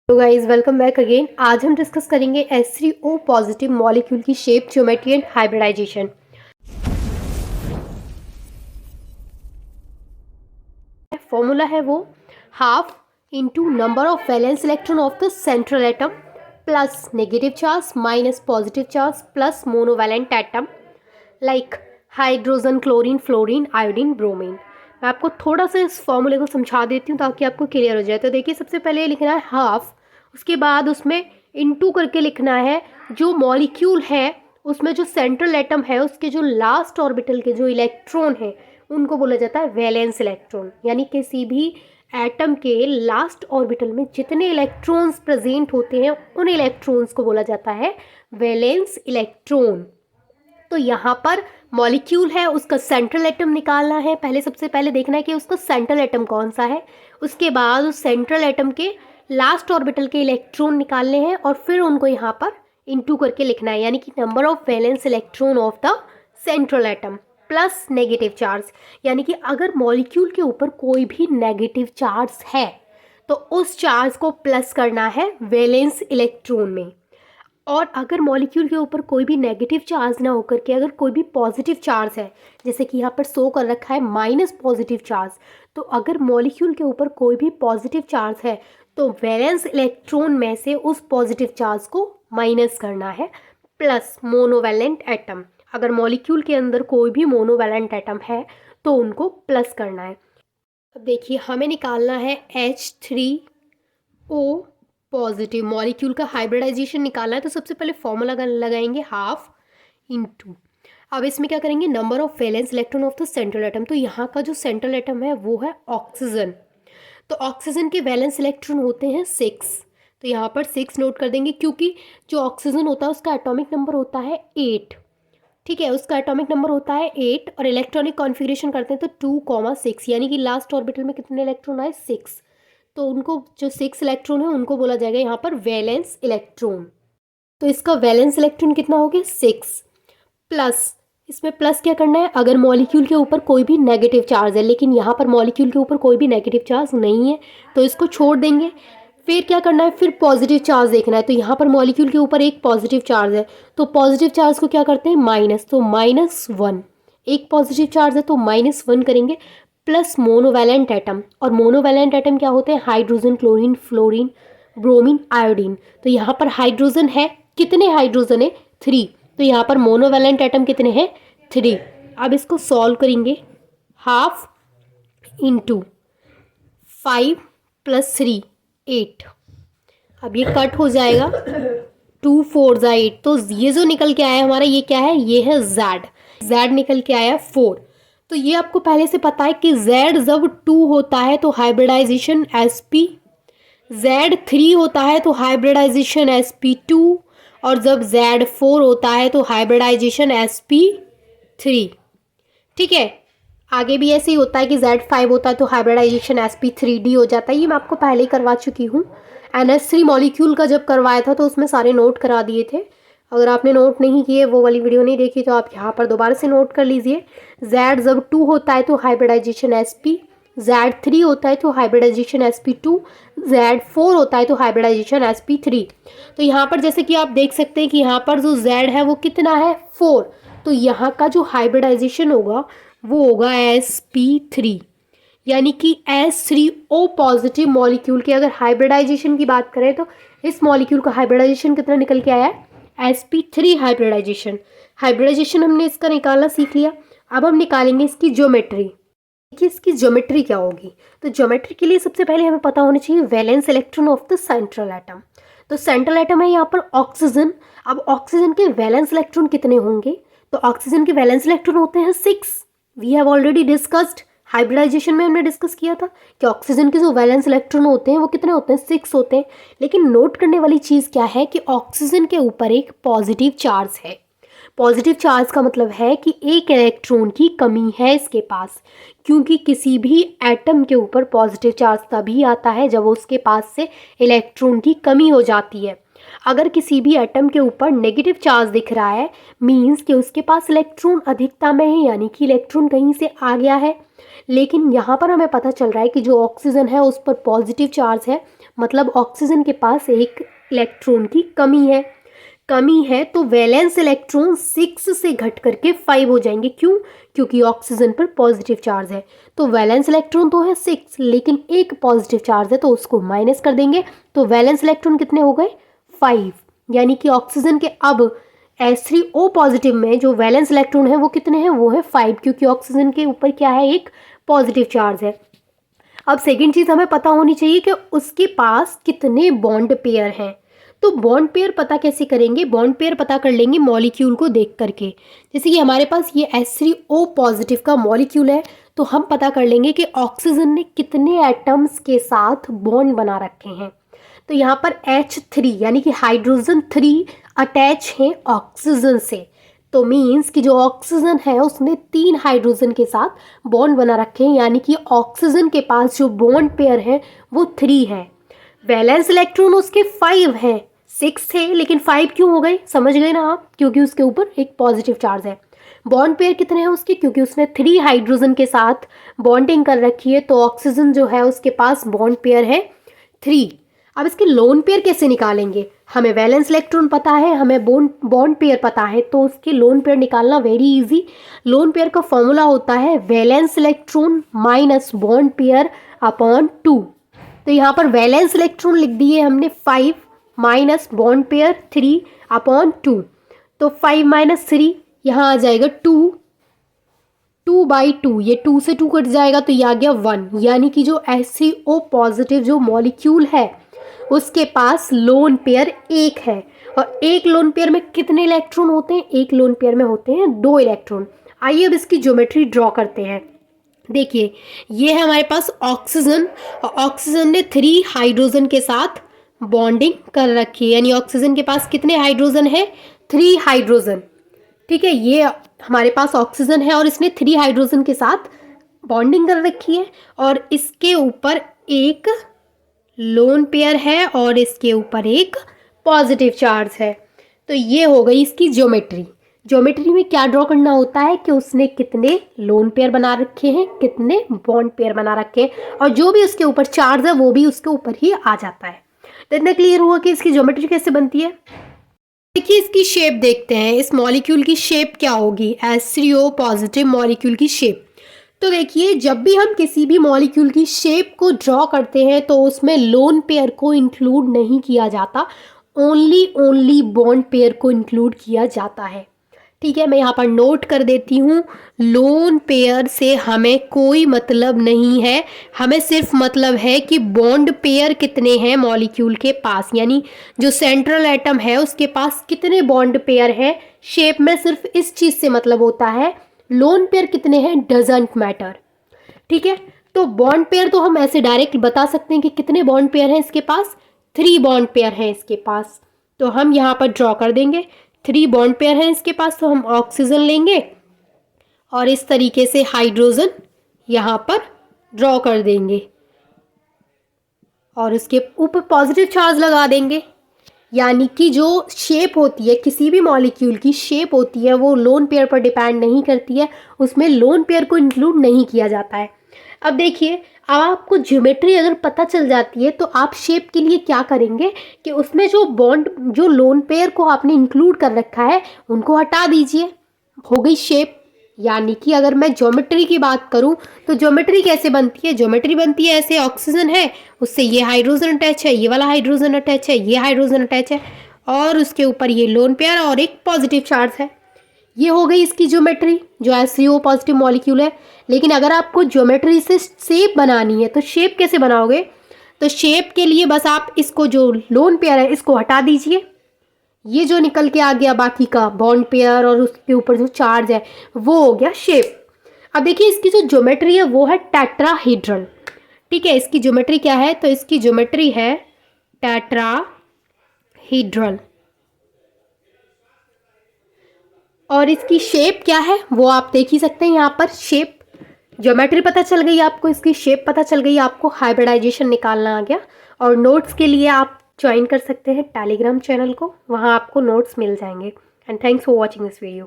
तो guys welcome back again. आज हम डिस्कस करेंगे H3O पॉजिटिव मॉलिक्यूल की shape, geometry and hybridization. Formula है वो half into number of valence electron of the central atom plus negative charge minus positive charge plus monovalent atom like hydrogen, chlorine, fluorine, iodine, bromine. मैं आपको थोड़ा सा इस फॉर्मूले को समझा देती हूँ ताकि आपको क्लियर हो जाए। तो देखिए, सबसे पहले लिखना है हाफ, उसके बाद उसमें इनटू करके लिखना है जो मॉलिक्यूल है उसमें जो सेंट्रल एटम है उसके जो लास्ट ऑर्बिटल के जो इलेक्ट्रॉन है उनको बोला जाता है वैलेंस इलेक्ट्रॉन। यानी किसी भी एटम के लास्ट ऑर्बिटल में जितने इलेक्ट्रॉन्स प्रेजेंट होते हैं उन इलेक्ट्रॉन्स को बोला जाता है वैलेंस इलेक्ट्रॉन। तो यहाँ पर मॉलिक्यूल है, उसका सेंट्रल एटम निकालना है। पहले सबसे पहले देखना है कि उसका सेंट्रल एटम कौन सा है, उसके बाद उस सेंट्रल एटम के लास्ट ऑर्बिटल के इलेक्ट्रॉन निकालने हैं और फिर उनको यहाँ पर इनटू करके लिखना है, यानी कि number of valence electron of the central atom plus negative charge. यानी कि अगर मॉलिक्यूल के ऊपर कोई भी नेगेटिव चार्ज है तो उस चार्ज को प्लस करना है वैलेंस इलेक्ट्रॉन में, और अगर मॉलिक्यूल के ऊपर कोई भी नेगेटिव चार्ज ना होकर के अगर कोई भी पॉजिटिव चार्ज है, जैसे कि यहाँ पर शो कर रखा है माइनस पॉजिटिव चार्ज, तो अगर मॉलिक्यूल के ऊपर कोई भी पॉजिटिव चार्ज है तो वैलेंस इलेक्ट्रॉन में से उस पॉजिटिव चार्ज को माइनस करना है प्लस मोनोवैलेंट एटम। अगर मॉलिक्यूल के अंदर कोई भी मोनोवैलेंट एटम है तो उनको प्लस करना है। अब देखिए, हमें निकालना है H3O पॉजिटिव मॉलिक्यूल का हाइब्रिडाइजेशन निकालना है। तो सबसे पहले फॉर्मूला लगाएंगे हाफ इंटू, अब इसमें क्या करेंगे, number of valence electron of the central atom. तो यहाँ का जो सेंट्रल एटम है वो है ऑक्सीजन। तो ऑक्सीजन के वैलेंस इलेक्ट्रॉन होते हैं 6। तो यहाँ पर 6 नोट कर देंगे क्योंकि जो ऑक्सीजन होता है उसका एटॉमिक नंबर होता है 8। ठीक है, उसका एटॉमिक नंबर होता है 8 और इलेक्ट्रॉनिक कॉन्फ़िगरेशन करते हैं तो 2,6, यानी कि लास्ट ऑर्बिटल में कितने इलेक्ट्रॉन आए, 6। तो उनको जो 6 इलेक्ट्रॉन है उनको बोला जाएगा यहाँ पर वैलेंस इलेक्ट्रॉन। तो इसका वैलेंस इलेक्ट्रॉन कितना हो गया, 6 प्लस, इसमें प्लस क्या करना है, अगर मॉलिक्यूल के ऊपर कोई भी नेगेटिव चार्ज है, लेकिन यहाँ पर मॉलिक्यूल के ऊपर कोई भी नेगेटिव चार्ज नहीं है तो इसको छोड़ देंगे। फिर क्या करना है, फिर पॉजिटिव चार्ज देखना है। तो यहाँ पर मॉलिक्यूल के ऊपर एक पॉजिटिव चार्ज है तो पॉजिटिव चार्ज को क्या करते हैं, माइनस, तो -1। एक पॉजिटिव चार्ज है तो -1 करेंगे प्लस मोनोवैलेंट एटम, और मोनोवैलेंट एटम क्या होते हैं, hydrogen, chlorine, fluorine, bromine, iodine. तो यहाँ पर हाइड्रोजन है, कितने हाइड्रोजन है, 3। तो यहाँ पर मोनोवैलेंट एटम कितने हैं, 3। अब इसको सॉल्व करेंगे, हाफ इंटू 5 + 3 8। अब ये कट हो जाएगा, 2 4 ज़ा 8। तो ये जो निकल के आया हमारा, ये क्या है, ये है Z निकल के आया 4। तो ये आपको पहले से पता है कि Z जब 2 होता है तो हाइब्रिडाइजेशन sp, Z3 होता है तो हाइब्रिडाइजेशन sp2, और जब Z4 होता है तो हाइब्रिडाइजेशन sp3। ठीक है, आगे भी ऐसे ही होता है कि Z5 होता है तो हाइब्रिडाइजेशन sp3d हो जाता है। ये मैं आपको पहले ही करवा चुकी हूँ। NH3 मॉलिक्यूल का जब करवाया था तो उसमें सारे नोट करा दिए थे। अगर आपने नोट नहीं किए, वो वाली वीडियो नहीं देखी, तो आप यहाँ पर दोबारा से नोट कर लीजिए। Z जब 2 होता है तो हाइब्रिडाइजेशन sp, Z3 होता है तो हाइब्रिडाइजेशन sp2, Z4 होता है तो हाइब्रिडाइजेशन sp3। तो यहाँ पर जैसे कि आप देख सकते हैं कि यहाँ पर जो Z है वो कितना है, 4। तो यहाँ का जो हाइब्रिडाइजेशन होगा वो होगा sp3, यानी कि H3O पॉजिटिव मॉलिक्यूल की अगर हाइब्रिडाइजेशन की बात करें तो इस मॉलिक्यूल का हाइब्रिडाइजेशन कितना निकल के आया है, sp3 हाइब्रिडाइजेशन हमने इसका निकालना सीख लिया। अब हम निकालेंगे इसकी ज्योमेट्री कि इसकी ज्योमेट्री क्या होगी। तो ज्योमेट्री के लिए सबसे पहले हमें पता होना चाहिए valence electron of the central atom. तो सेंट्रल एटम है यहाँ पर ऑक्सीजन। अब ऑक्सीजन के वैलेंस इलेक्ट्रॉन कितने होंगे, तो ऑक्सीजन के वैलेंस इलेक्ट्रॉन होते हैं 6। We have already discussed, hybridization में हमने डिस्कस किया था कि ऑक्सीजन के जो वैलेंस इलेक्ट्रॉन होते हैं वो कितने होते हैं, 6 होते हैं। लेकिन नोट करने वाली चीज़ क्या है कि ऑक्सीजन के ऊपर एक पॉजिटिव चार्ज है। पॉजिटिव चार्ज का मतलब है कि एक इलेक्ट्रॉन की कमी है इसके पास, क्योंकि किसी भी एटम के ऊपर पॉजिटिव चार्ज तभी आता है जब उसके पास से इलेक्ट्रॉन की कमी हो जाती है। अगर किसी भी एटम के ऊपर नेगेटिव चार्ज दिख रहा है, मीन्स कि उसके पास इलेक्ट्रॉन अधिकता में है, यानी कि इलेक्ट्रॉन कहीं से आ गया है। लेकिन यहाँ पर हमें पता चल रहा है कि जो ऑक्सीजन है उस पर पॉजिटिव चार्ज है, मतलब ऑक्सीजन के पास एक इलेक्ट्रॉन की कमी है तो वैलेंस इलेक्ट्रॉन 6 से घट करके 5 हो जाएंगे। क्यों? क्योंकि ऑक्सीजन पर पॉजिटिव चार्ज है। तो वैलेंस इलेक्ट्रॉन तो है 6 लेकिन एक पॉजिटिव चार्ज है तो उसको माइनस कर देंगे। तो वैलेंस इलेक्ट्रॉन कितने हो गए? 5। यानी कि ऑक्सीजन के अब H3O पॉजिटिव में जो वैलेंस इलेक्ट्रॉन है वो कितने हैं? वो है 5, क्योंकि ऑक्सीजन के ऊपर क्या है? एक पॉजिटिव चार्ज है। अब सेकेंड चीज़ हमें पता होनी चाहिए कि उसके पास कितने बॉन्ड पेयर हैं। तो बॉन्ड पेयर पता कैसे करेंगे? बॉन्ड पेयर पता कर लेंगे मॉलिक्यूल को देख करके। जैसे कि हमारे पास ये H3O पॉजिटिव का मॉलिक्यूल है तो हम पता कर लेंगे कि ऑक्सीजन ने कितने एटम्स के साथ बॉन्ड बना रखे हैं। तो यहाँ पर H3 यानी कि हाइड्रोजन 3 अटैच है ऑक्सीजन से। तो मीन्स कि जो ऑक्सीजन है उसने 3 हाइड्रोजन के साथ बॉन्ड बना रखे हैं, यानी कि ऑक्सीजन के पास जो बॉन्ड पेयर है वो 3 है। वैलेंस इलेक्ट्रॉन उसके 5 हैं, 6 थे लेकिन 5 क्यों हो गए? समझ गए ना आप? क्योंकि उसके ऊपर एक पॉजिटिव चार्ज है। बॉन्ड पेयर कितने हैं उसके? क्योंकि उसने 3 हाइड्रोजन के साथ बॉन्डिंग कर रखी है तो ऑक्सीजन जो है उसके पास बॉन्ड पेयर है 3। अब इसके लोन पेयर कैसे निकालेंगे? हमें वैलेंस इलेक्ट्रॉन पता है, हमें बॉन्ड पेयर पता है, तो उसके लोन पेयर निकालना वेरी इजी। लोन पेयर का फॉर्मूला होता है valence electron minus bond pair upon 2। तो यहाँ पर वैलेंस इलेक्ट्रॉन लिख दिए हमने 5 माइनस बॉन्ड पेयर 3 अपॉन 2। तो 5 माइनस 3 यहाँ आ जाएगा 2/2। ये 2 से 2 कट जाएगा तो ये आ गया 1। यानी कि जो H3O पॉजिटिव जो मॉलिक्यूल है उसके पास लोन पेयर 1 है। और एक लोन पेयर में कितने इलेक्ट्रॉन होते हैं? एक लोन पेयर में होते हैं 2 इलेक्ट्रॉन। आइए अब इसकी ज्योमेट्री ड्रॉ करते हैं। देखिए ये है हमारे पास ऑक्सीजन, और ऑक्सीजन ने 3 हाइड्रोजन के साथ बॉन्डिंग कर रखी है। यानी ऑक्सीजन के पास कितने हाइड्रोजन है? 3 हाइड्रोजन। ठीक है, ये हमारे पास ऑक्सीजन है और इसने 3 हाइड्रोजन के साथ बॉन्डिंग कर रखी है और इसके ऊपर एक लोन पेयर है और इसके ऊपर एक पॉजिटिव चार्ज है। तो ये हो गई इसकी ज्योमेट्री। ज्योमेट्री में क्या ड्रॉ करना होता है कि उसने कितने लोन पेयर बना रखे हैं, कितने बॉन्ड पेयर बना रखे हैं, और जो भी उसके ऊपर चार्ज है वो भी उसके ऊपर ही आ जाता है। तो इतना क्लियर हुआ कि इसकी ज्योमेट्री कैसे बनती है। देखिए इसकी शेप देखते हैं, इस मॉलिक्यूल की शेप क्या होगी? H3O पॉजिटिव मॉलिक्यूल की शेप। तो देखिए जब भी हम किसी भी मॉलिक्यूल की शेप को ड्रॉ करते हैं तो उसमें लोन पेयर को इंक्लूड नहीं किया जाता, ओनली बॉन्ड पेयर को इंक्लूड किया जाता है। ठीक है, मैं यहाँ पर नोट कर देती हूँ, लोन पेयर से हमें कोई मतलब नहीं है, हमें सिर्फ मतलब है कि बॉन्ड पेयर कितने हैं मॉलिक्यूल के पास, यानी जो सेंट्रल एटम है उसके पास कितने बॉन्ड पेयर हैं। शेप में सिर्फ इस चीज़ से मतलब होता है, लोन पेयर कितने हैं डजंट मैटर। ठीक है, तो बॉन्ड पेयर तो हम ऐसे डायरेक्ट बता सकते हैं कि कितने बॉन्ड पेयर हैं इसके पास? 3 बॉन्ड पेयर हैं इसके पास। तो हम यहाँ पर ड्रॉ कर देंगे, 3 बॉन्ड पेयर हैं इसके पास, तो हम ऑक्सीजन लेंगे और इस तरीके से हाइड्रोजन यहाँ पर ड्रॉ कर देंगे और उसके ऊपर पॉजिटिव चार्ज लगा देंगे। यानी कि जो शेप होती है किसी भी मॉलिक्यूल की, शेप होती है वो लोन पेयर पर डिपेंड नहीं करती है, उसमें लोन पेयर को इंक्लूड नहीं किया जाता है। अब देखिए, अब आपको ज्योमेट्री अगर पता चल जाती है तो आप शेप के लिए क्या करेंगे कि उसमें जो बॉन्ड, जो लोन पेयर को आपने इंक्लूड कर रखा है उनको हटा दीजिए, हो गई शेप। यानी कि अगर मैं ज्योमेट्री की बात करूं तो ज्योमेट्री कैसे बनती है? ज्योमेट्री बनती है ऐसे, ऑक्सीजन है उससे ये हाइड्रोजन अटैच है, ये वाला हाइड्रोजन अटैच है, ये हाइड्रोजन अटैच है और उसके ऊपर ये लोन पेयर और एक पॉजिटिव चार्ज है। ये हो गई इसकी ज्योमेट्री, जो H3O पॉजिटिव मॉलिक्यूल है। लेकिन अगर आपको ज्योमेट्री से शेप बनानी है तो शेप कैसे बनाओगे? तो शेप के लिए बस आप इसको, जो लोन पेयर है इसको हटा दीजिए, ये जो निकल के आ गया बाकी का बॉन्ड पेयर और उसके ऊपर जो चार्ज है वो हो गया शेप। अब देखिए इसकी जो ज्योमेट्री है वो है टेट्राहीड्रल। ठीक है, इसकी ज्योमेट्री क्या है? तो इसकी ज्योमेट्री है टेट्राहीड्रल और इसकी शेप क्या है वो आप देख ही सकते हैं। यहाँ पर शेप, ज्योमेट्री पता चल गई आपको, इसकी शेप पता चल गई आपको, हाइब्रिडाइजेशन निकालना आ गया। और नोट्स के लिए आप ज्वाइन कर सकते हैं टेलीग्राम चैनल को, वहाँ आपको नोट्स मिल जाएंगे। And thanks for watching this video.